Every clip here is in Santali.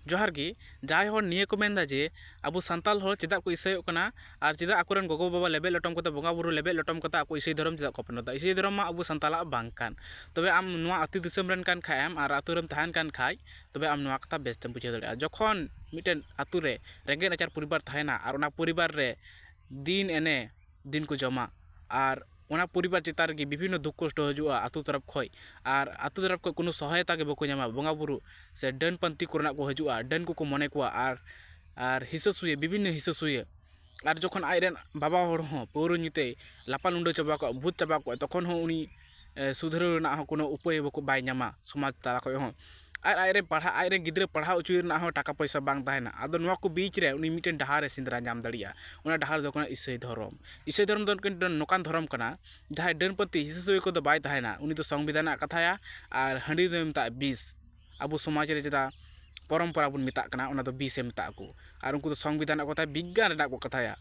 जोहार गी जाय हर निये को मेंदा जे अबो संताल हर चेदा को इसायोग कना आर चेदा आकुरन गोगो बाबा लेबे लटम कते बोंगा बुरु लेबे लटम कते आको इसाई धर्म चेदा को अपनादा इसाई धर्म मा अबो संताला बांग कान तबे आम नुआ अति दिसम रन कान खाय आर आतु रम तहान कान खाय तबे आम नुआ कथा बेस्तेम बुझे दड़िया जखन मिटेन आतु रे रेंगे नाचार परिवार थायना आर ओना परिवार रे दिन एने दिन को जमा आर ओना परिवार चितार की विभिन्न दुख कष्ट हजुआ आतु तरफ खय आर आतु तरफ को कोनो सहायता के बको ᱧᱟᱢᱟ बोंगा बुरु से डन पंथी कोरना को हजुआ डन को मने को आर हिस्सा सुये विभिन्न हिस्सा सुये आर जखन आइरेन बाबा हर हो पौर ᱧᱩते लापा लुंडो चाबा को भूत चाबा को तखन हो उनी सुधरो ना हो कोनो उपाय बको बाय ᱧᱟᱢᱟ समाज ताला खय हो आर आइरे पढ़ा आइरे गिद्रे पढ़ा उचुय ना हो टाका पैसा बांग ताहेना आदो नवा को बीच रे उनी मिटेन डहार रे सिंदरा ᱧᱟᱢ दाड़िया ओना डहार दो कना ईसाई धर्म दो नोकान धर्म कना जहां डनपति हिसुई को दो बाय ताहेना उनी तो संविधान कथाया आर हंडी दो मेता बीस अबो समाज रे जदा परंपरा बुन मेता कना ओना दो बीस मेता को आर उनको तो संविधान कथा विज्ञान रे को कथाया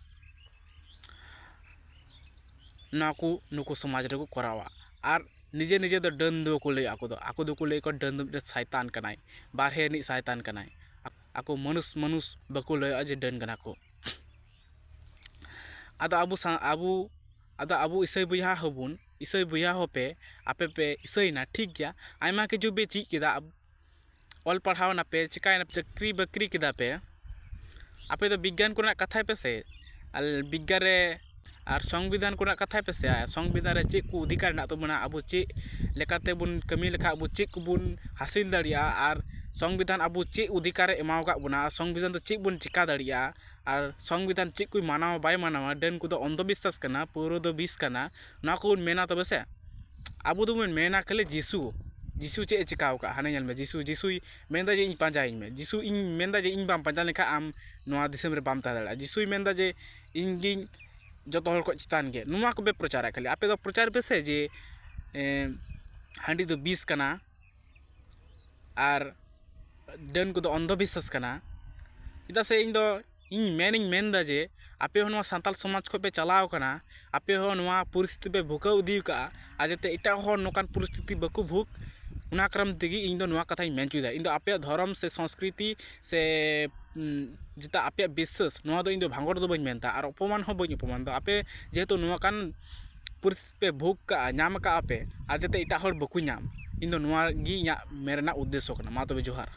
नाकू नुको समाज रे को करावा आर निजे निजे दो डन दो को लई को डन दो शैतान कनाय बारहे नि शैतान कनाय आको मनुष्य बको लय जे डन कना को आदो अबो ईसाई बुया हबुन ईसाई बुया होपे आपे पे ईसाई ना ठीक गया आयमा के जो बे ची केदा ऑल पढ़ाव ना पे चिकाय ना चक्री बकरी केदा पे आपे तो विज्ञान को कथा पे से विज्ञान रे आर संविधान को कथा पे से संविधान रे चे को अधिकार ना तो बना अबो चे लेकाते बुन कमी लेखा अबो चे को बुन हासिल दाड़िया आर संविधान अबो चे अधिकार एमाव का बुना संविधान तो चे बुन चिका दाड़िया आर संविधान चे कोई मानाव बाय मानावा डन को दो अंधविश्वास कना पौरो दो बीस कना ना को मेना तबे से अबो दो मेना खाली जीसु चे चिकाव का हाने नेल में जीसु मेंदा जे इन पांजाई में जीसु इन मेंदा जे इन बाम पांजा लेखा आम नोआ दिसम रे बाम तादड़ा जीसु मेंदा जे इन गिन जतो हर को चितान गे नुमा को बे प्रचार खाली आपे दो प्रचार पे से जे हांडी दो बीस कना आर डन को दो अंधविश्वास कना इदा से इन दो इन मेंदा जे आपे हो नोआ संताल समाज को पे चलाव कना आपे हो नोआ परिस्थिति पे भूका उदी का आजते इटा हो नोकान परिस्थिति बकु भूक उना क्रम तेगी इन दो नोआ कथा मेन चुदा इन दो आपे धर्म से संस्कृति से जिता आपे विश्वास नोआ दो इन दो भांगड़ दो बइन मेनता आर अपमान हो बइन अपमान दो आपे जेहेतु नोआ कान परिस्थिति पे भूक का ᱧᱟᱢ का आपे आर जते इटा हर बकु ᱧᱟᱢ इन दो नोआ गी मेरना उद्देश्य कना मा तबे जोहार।